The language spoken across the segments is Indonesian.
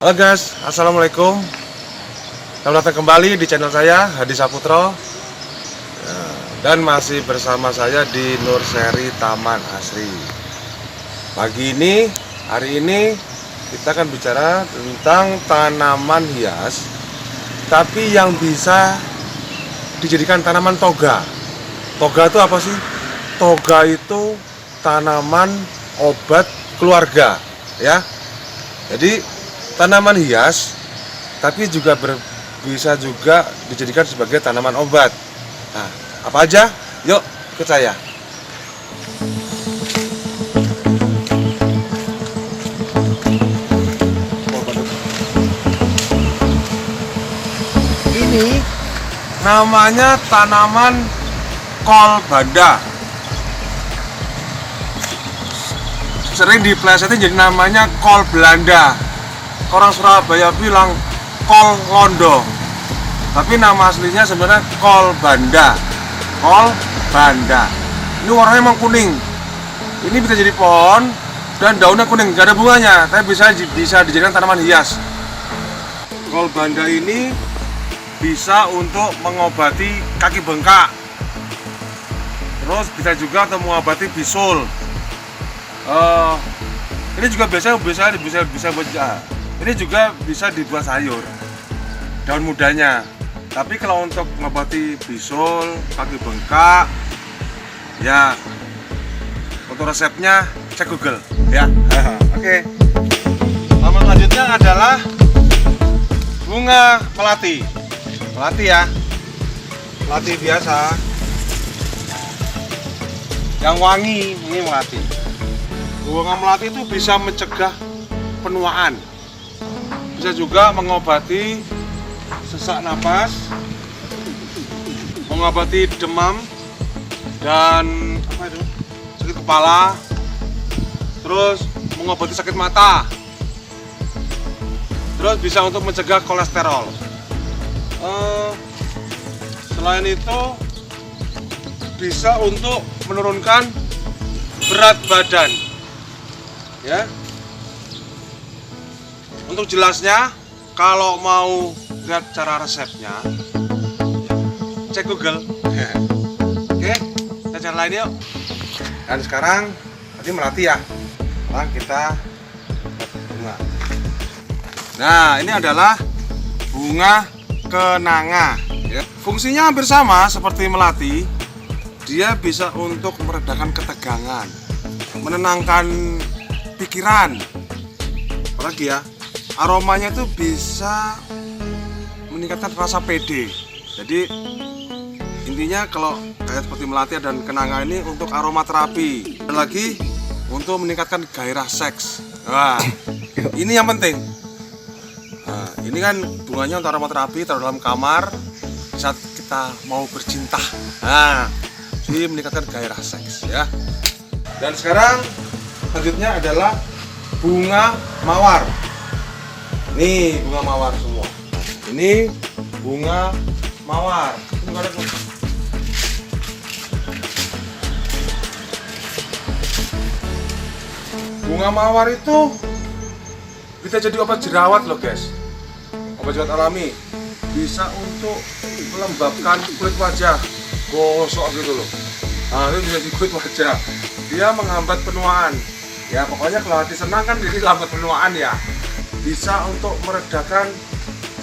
Halo guys, assalamualaikum. Selamat datang kembali di channel saya Hadi Saputro. Dan masih bersama saya di Nurseri Taman Asri. Hari ini kita akan bicara tentang tanaman hias, tapi yang bisa dijadikan tanaman toga. Toga itu apa sih? Toga itu tanaman obat keluarga, ya. Jadi tanaman hias, tapi juga bisa juga dijadikan sebagai tanaman obat. Nah, apa aja? Yuk, ikut saya. Ini namanya tanaman kol banda. Sering diplesetin jadi namanya kol Belanda. Orang Surabaya bilang kol londo, tapi nama aslinya sebenarnya kol banda. Kol banda ini warnanya emang kuning. Ini bisa jadi pohon dan daunnya kuning, gak ada bunganya, tapi bisa dijadikan tanaman hias. Kol banda ini bisa untuk mengobati kaki bengkak, terus bisa juga untuk mengobati bisul. Ini juga bisa buat ini juga bisa dibuat sayur, daun mudanya. Tapi kalau untuk mengobati bisul, kaki bengkak, ya untuk resepnya cek Google, ya. Oke. Tanaman selanjutnya adalah bunga melati. Melati ya, melati biasa, yang wangi, ini melati. Bunga melati itu bisa mencegah penuaan. Bisa juga mengobati sesak napas, mengobati demam dan sakit kepala, terus mengobati sakit mata, terus bisa untuk mencegah kolesterol. Selain itu bisa untuk menurunkan berat badan, ya. Untuk jelasnya, kalau mau lihat cara resepnya, cek Google. Oke, kita cari lain yuk. Dan sekarang tadi melati ya. Sekarang kita bunga. Nah, ini adalah bunga kenanga. Ya. Fungsinya hampir sama seperti melati. Dia bisa untuk meredakan ketegangan, menenangkan pikiran. Apalagi ya, aromanya itu bisa meningkatkan rasa pede. Jadi intinya kalau kayak seperti melati dan kenanga ini untuk aromaterapi. Dan lagi untuk meningkatkan gairah seks. Wah, ini yang penting. Nah, ini kan bunganya untuk aromaterapi, taruh dalam kamar saat kita mau bercinta. Nah, jadi meningkatkan gairah seks, ya. Dan sekarang selanjutnya adalah bunga mawar. Nih bunga mawar semua. Ini bunga mawar. Bunga mawar itu bisa jadi obat jerawat loh guys. Obat jerawat alami. Bisa untuk melembabkan kulit wajah, gosok gitu loh. Nah, itu bisa di kulit wajah. Dia menghambat penuaan. Ya pokoknya kalau hati senang kan jadi lambat penuaan ya. Bisa untuk meredakan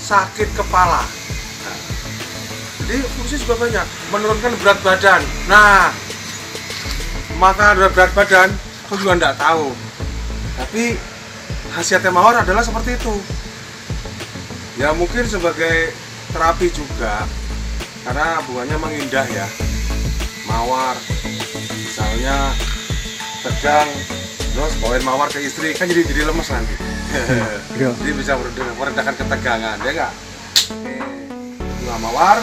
sakit kepala. Nah, jadi fungsi juga banyak, menurunkan berat badan. Nah, maka berat badan aku juga enggak tahu. Tapi khasiatnya mawar adalah seperti itu. Ya mungkin sebagai terapi juga, karena bunganya memang indah ya. Mawar, misalnya tegang, terus bawain mawar ke istri kan jadi lemes nanti. Jadi bisa meredakan ketegangan, ya enggak? Bunga mawar.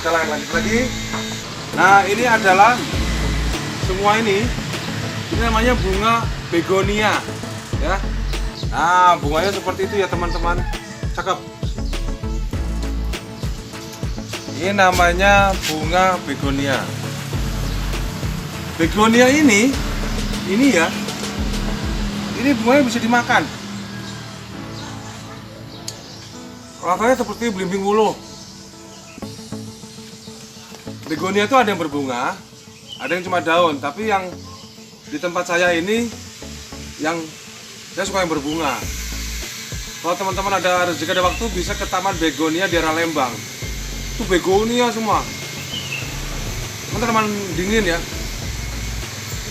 Kita lanjut lagi. Nah, ini adalah semua ini namanya bunga begonia, ya. Nah, bunganya seperti itu ya teman-teman. Cakep. Ini namanya bunga begonia. Begonia ini ya, ini bunganya bisa dimakan. Rasanya seperti belimbing wuluh. Begonia itu ada yang berbunga, ada yang cuma daun. Tapi yang di tempat saya ini, yang saya suka yang berbunga. Kalau teman-teman ada rezeki ada waktu bisa ke Taman Begonia di daerah Lembang. Itu begonia semua. Teman-teman dingin ya.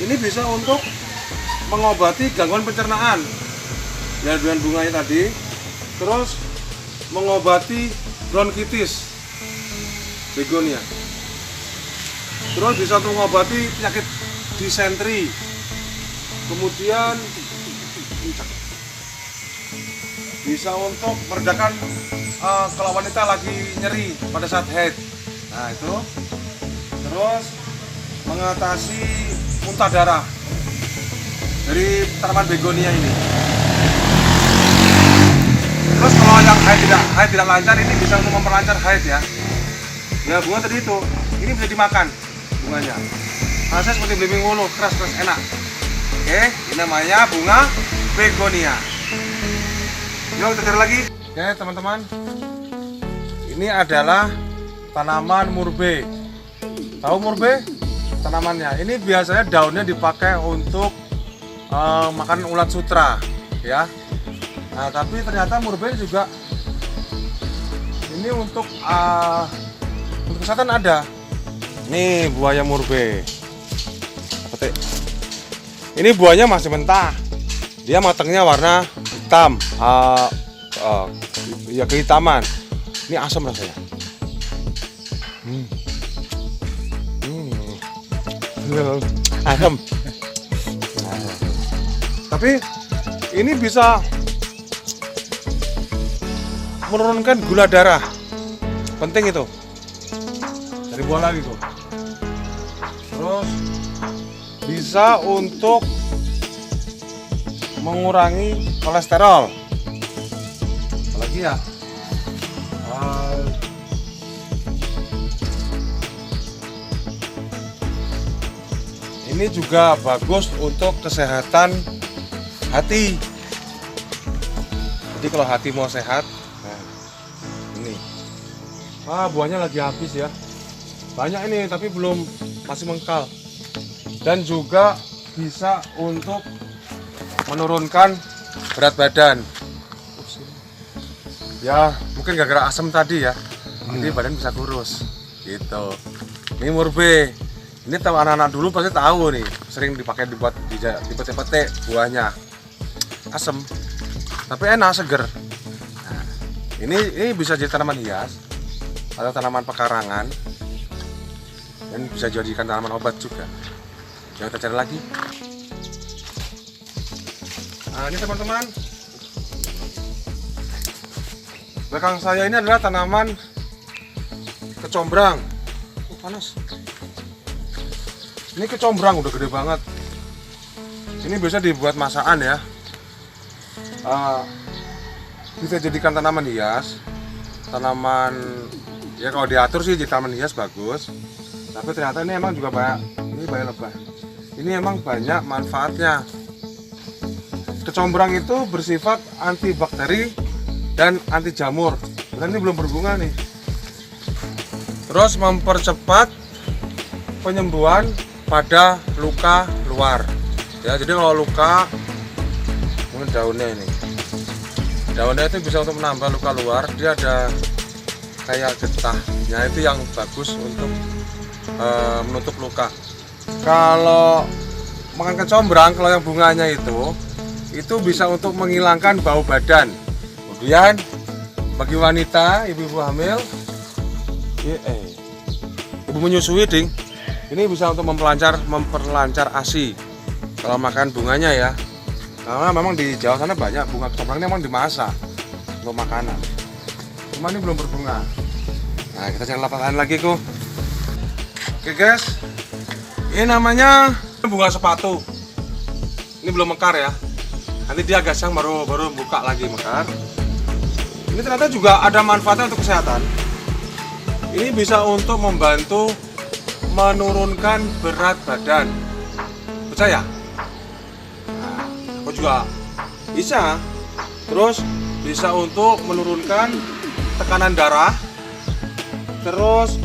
Ini bisa untuk mengobati gangguan pencernaan. Ya dengan bunganya tadi. Terus mengobati bronkitis. Begonia. Terus bisa untuk mengobati penyakit disentri. Kemudian bisa untuk meredakan kalau wanita lagi nyeri pada saat haid. Nah itu. Terus mengatasi muntah darah dari tanaman begonia ini. Terus kalau yang haid tidak lancar, ini bisa untuk memperlancar haid ya. Ya bunga tadi itu, ini bisa dimakan bunganya. Rasanya seperti belimbing wuluh, keras enak. Oke, ini namanya bunga begonia. Yuk kita cari lagi. Oke teman-teman, ini adalah tanaman murbe. Tahu murbe? Tanamannya. Ini biasanya daunnya dipakai untuk makan ulat sutra, ya. Nah tapi ternyata murbe juga ini untuk kesehatan ada. Ini buahnya murbe. Petik. Ini buahnya masih mentah. Dia matangnya warna hitam, ya kehitaman. Ini asam rasanya. Asam. Tapi ini bisa menurunkan gula darah. Penting itu. Dari buah lagi tuh. Terus bisa untuk mengurangi kolesterol. Apalagi ya? Ini juga bagus untuk kesehatan hati. Jadi kalau hati mau sehat, nah ini. Buahnya lagi habis ya. Banyak ini tapi masih mengkal. Dan juga bisa untuk menurunkan berat badan. Ya mungkin gara-gara asam tadi ya. Jadi badan bisa kurus. Gitu. Ini murbe. Ini anak-anak dulu pasti tahu nih, sering dipakai dibuat dipetik-petik buahnya. Asam. Tapi enak, seger. Nah, ini bisa jadi tanaman hias atau tanaman pekarangan. Dan bisa dijadikan tanaman obat juga. Jangan kita cari lagi. Nah, ini teman-teman. Belakang saya ini adalah tanaman kecombrang. Panas. Ini kecombrang udah gede banget. Ini biasa dibuat masakan ya. Bisa jadikan tanaman hias. Tanaman ya kalau diatur sih jadi tanaman hias bagus. Tapi ternyata ini emang juga banyak. Ini banyak lebah. Ini emang banyak manfaatnya. Kecombrang itu bersifat antibakteri dan anti jamur. Dan ini belum berbunga nih. Terus mempercepat penyembuhan pada luka luar. Ya, jadi kalau luka, mungkin daunnya ini. Daunnya itu bisa untuk menambah luka luar. Dia ada kayak getahnya, itu yang bagus untuk menutup luka. Kalau makan kecombrang, kalau yang bunganya itu bisa untuk menghilangkan bau badan. Kemudian bagi wanita, ibu-ibu hamil, ibu menyusui ding. Ini bisa untuk memperlancar ASI kalau makan bunganya ya. Karena memang di Jawa sana banyak bunga kecombrang ini memang dimasak untuk makanan. Cuma ini belum berbunga. Nah kita cari lapangan lagi kok. Oke guys, ini namanya bunga sepatu. Ini belum mekar ya. Nanti dia agak siang baru buka lagi mekar. Ini ternyata juga ada manfaatnya untuk kesehatan. Ini bisa untuk membantu menurunkan berat badan. Percaya? Nah, aku juga bisa. Terus bisa untuk menurunkan tekanan darah, terus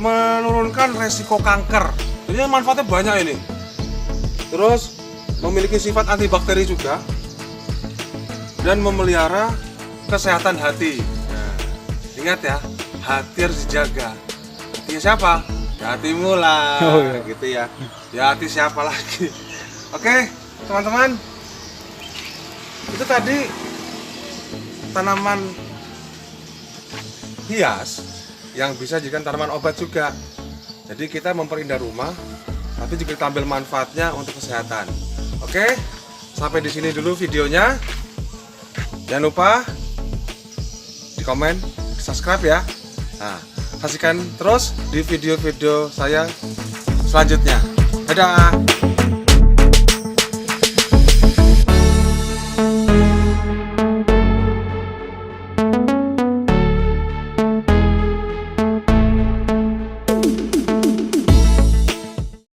menurunkan resiko kanker. Jadi manfaatnya banyak ini. Terus memiliki sifat antibakteri juga dan memelihara kesehatan hati. Nah, ingat ya, hati harus dijaga. Hatinya siapa? Ya hatimu lah. Oh, iya. Gitu ya. Ya hati siapa lagi? Oke, teman-teman. Itu tadi tanaman hias yang bisa dijadikan tanaman obat juga. Jadi kita memperindah rumah, tapi juga kita ambil manfaatnya untuk kesehatan. Oke, sampai di sini dulu videonya. Jangan lupa di komen, di subscribe ya. Nah, saksikan terus di video-video saya selanjutnya. Dadah.